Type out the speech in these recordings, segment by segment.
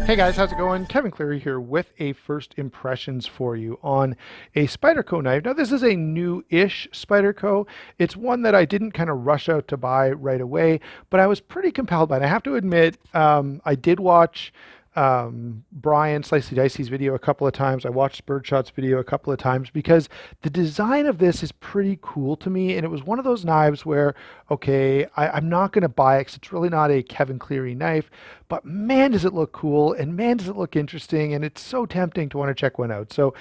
Hey guys, how's it going? Kevin Cleary here with a first impressions for you on a Spyderco knife. Now this is a new-ish Spyderco. It's one that I didn't kind of rush out to buy right away, but I was pretty compelled by it. I have to admit, I did watch Brian Slicey Dicey's video a couple of times. I watched Birdshot's video a couple of times because the design of this is pretty cool to me. And it was one of those knives where, okay, I'm not going to buy it because it's really not a Kevin Cleary knife, but man, does it look cool and man, does it look interesting. And it's so tempting to want to check one out. So,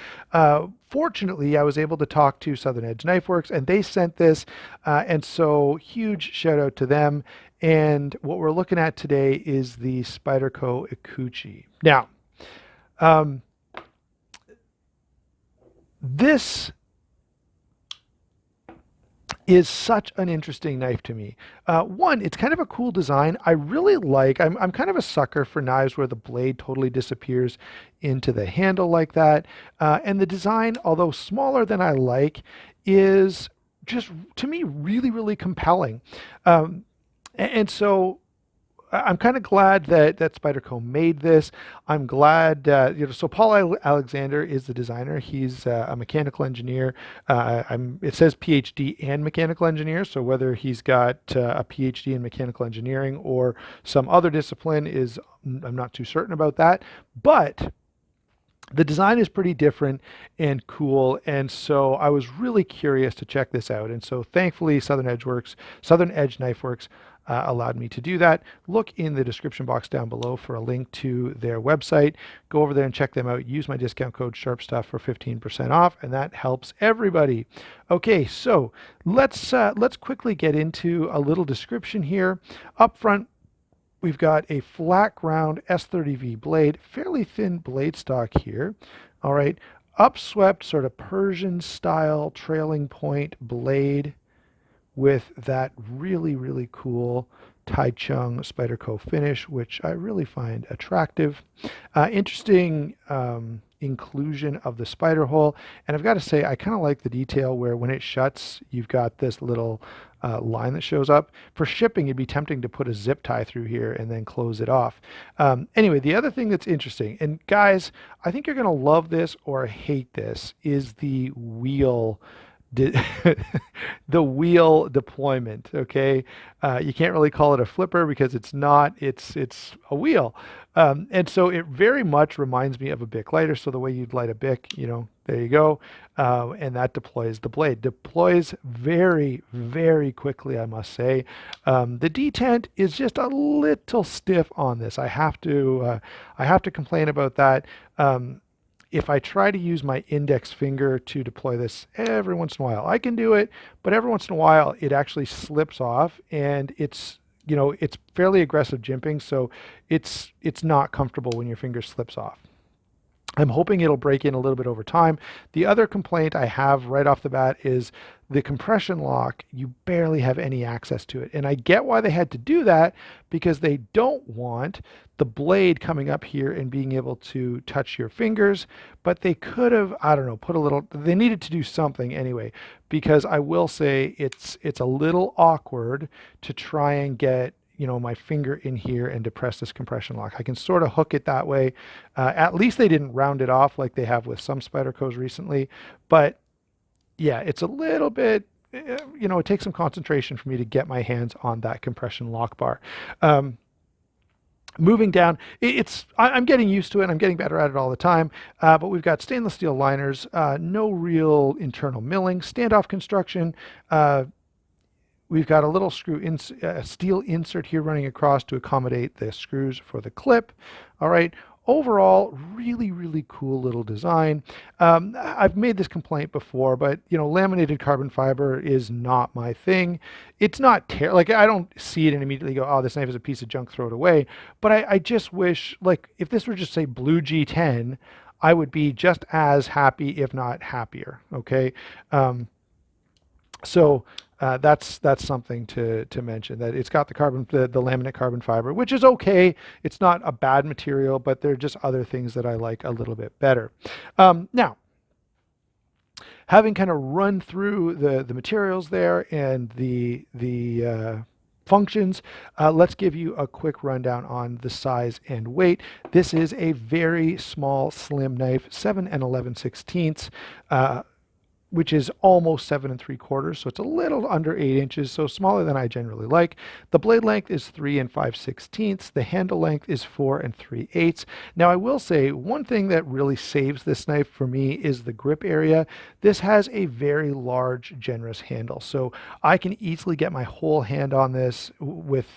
fortunately, I was able to talk to Southern Edge Knife Works and they sent this. And so, huge shout out to them. And what we're looking at today is the Spyderco Ikuchi. Now, um, this is such an interesting knife to me. One, it's kind of a cool design. I really like, I'm kind of a sucker for knives where the blade totally disappears into the handle like that. And the design, although smaller than I like, is just, to me, really, really compelling. Um, and so I'm kind of glad that Spyderco made this. I'm glad, so Paul Alexander is the designer. He's a mechanical engineer. It says PhD and mechanical engineer. So whether he's got a PhD in mechanical engineering or some other discipline is, I'm not too certain about that. But the design is pretty different and cool, and so I was really curious to check this out. And so thankfully Southern Edge Knife Works allowed me to do that. Look in the description box down below for a link to their website. Go over there and check them out. Use my discount code SHARPSTUFF for 15% off, and that helps everybody. Okay, so let's quickly get into a little description here. Up front, we've got a flat ground S30V blade, fairly thin blade stock here. All right, upswept sort of Persian style trailing point blade with that really, really cool Taichung Spyderco finish, which I really find attractive. Interesting inclusion of the spider hole. And I've got to say, I kind of like the detail where when it shuts, you've got this little line that shows up. For shipping, it'd be tempting to put a zip tie through here and then close it off. Anyway, the other thing that's interesting, and guys, I think you're going to love this or hate this, is the wheel the wheel deployment. Okay, you can't really call it a flipper because it's not. It's a wheel, and so it very much reminds me of a Bic lighter. So the way you'd light a Bic, there you go, and that deploys the blade. Deploys very, very quickly, I must say. The detent is just a little stiff on this. I have to complain about that. If I try to use my index finger to deploy this every once in a while, I can do it, but every once in a while it actually slips off and it's fairly aggressive jimping, so it's not comfortable when your finger slips off. I'm hoping it'll break in a little bit over time. The other complaint I have right off the bat is the compression lock. You barely have any access to it. And I get why they had to do that, because they don't want the blade coming up here and being able to touch your fingers. But they could have, I don't know, they needed to do something anyway, because I will say it's a little awkward to try and get my finger in here and depress this compression lock. I can sort of hook it that way. At least they didn't round it off like they have with some Spydercos recently. But yeah, it's a little bit, it takes some concentration for me to get my hands on that compression lock bar. Moving down, I'm getting used to it. I'm getting better at it all the time. But we've got stainless steel liners, no real internal milling, standoff construction. We've got a little steel insert here running across to accommodate the screws for the clip. All right. Overall, really, really cool little design. I've made this complaint before, but laminated carbon fiber is not my thing. It's not like I don't see it and immediately go, "Oh, this knife is a piece of junk, throw it away." But I just wish, like, if this were just say blue G10, I would be just as happy, if not happier. Okay. So that's something to mention, that it's got the laminate carbon fiber, which is okay. It's not a bad material, but there are just other things that I like a little bit better. Now, having kind of run through the materials there and the functions. Let's give you a quick rundown on the size and weight. This is a very small, slim knife, 7 and 11/16, which is almost 7 3/4, so it's a little under 8 inches, so smaller than I generally like. The blade length is 3 and 5/16. The handle length is 4 and 3/8. Now I will say one thing that really saves this knife for me is the grip area. This has a very large, generous handle, so I can easily get my whole hand on this with,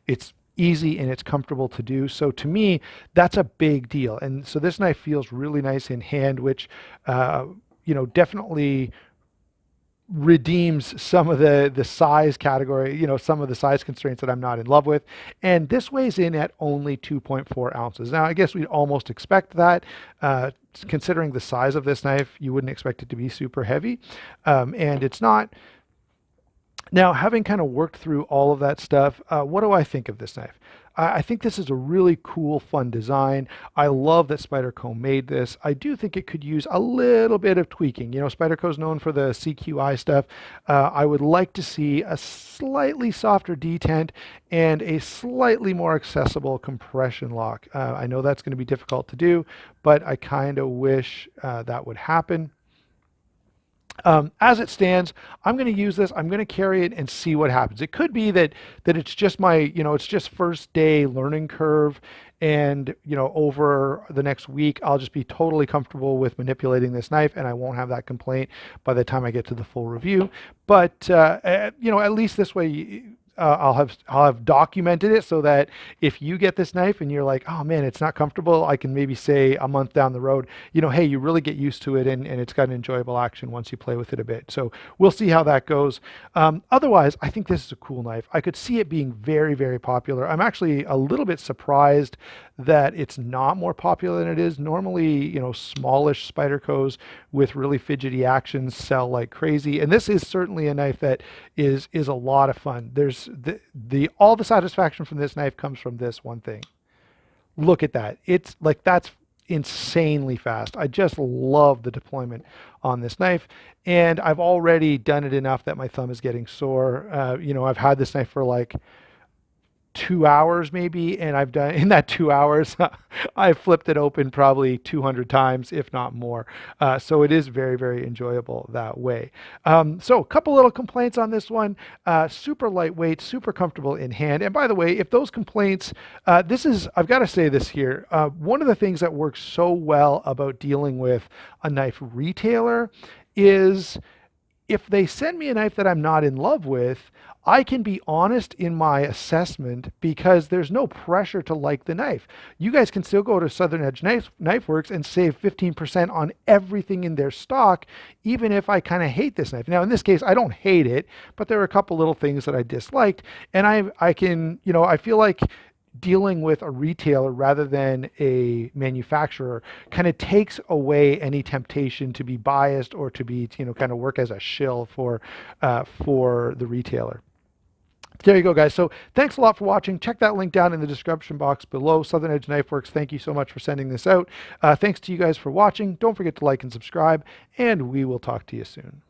it's easy and it's comfortable to do. So to me, that's a big deal. And so this knife feels really nice in hand, which definitely redeems some of the size category, some of the size constraints that I'm not in love with. And this weighs in at only 2.4 ounces. Now, I guess we'd almost expect that. Considering the size of this knife, you wouldn't expect it to be super heavy. And it's not. Now, having kind of worked through all of that stuff, what do I think of this knife? I think this is a really cool, fun design. I love that Spyderco made this. I do think it could use a little bit of tweaking. Spyderco is known for the CQI stuff. I would like to see a slightly softer detent and a slightly more accessible compression lock. I know that's going to be difficult to do, but I kind of wish that would happen. As it stands, I'm going to use this. I'm going to carry it and see what happens. It could be that it's just it's just first day learning curve, and over the next week, I'll just be totally comfortable with manipulating this knife, and I won't have that complaint by the time I get to the full review. But at least this way, I'll have documented it so that if you get this knife and you're like, oh man, it's not comfortable, I can maybe say a month down the road, hey, you really get used to it, and it's got an enjoyable action once you play with it a bit. So we'll see how that goes. Otherwise, I think this is a cool knife. I could see it being very, very popular. I'm actually a little bit surprised that it's not more popular than it is. Normally, smallish Spydercos with really fidgety actions sell like crazy. And this is certainly a knife that is a lot of fun. There's all the satisfaction from this knife comes from this one thing. Look at that. It's like, that's insanely fast. I just love the deployment on this knife, and I've already done it enough that my thumb is getting sore. I've had this knife for like 2 hours maybe, and I've done in that 2 hours I've flipped it open probably 200 times, if not more. So it is very, very enjoyable that way. So a couple little complaints on this one. Super lightweight, super comfortable in hand. And by the way, if those complaints, I've got to say this here, one of the things that works so well about dealing with a knife retailer is if they send me a knife that I'm not in love with, I can be honest in my assessment because there's no pressure to like the knife. You guys can still go to Southern Edge Knife Works and save 15% on everything in their stock, even if I kind of hate this knife. Now, in this case, I don't hate it, but there are a couple little things that I disliked, and I feel like dealing with a retailer rather than a manufacturer kind of takes away any temptation to be biased or to be, kind of work as a shill for the retailer. There you go, guys. So thanks a lot for watching. Check that link down in the description box below. Southern Edge Knife Works, thank you so much for sending this out. Thanks to you guys for watching. Don't forget to like and subscribe, and we will talk to you soon.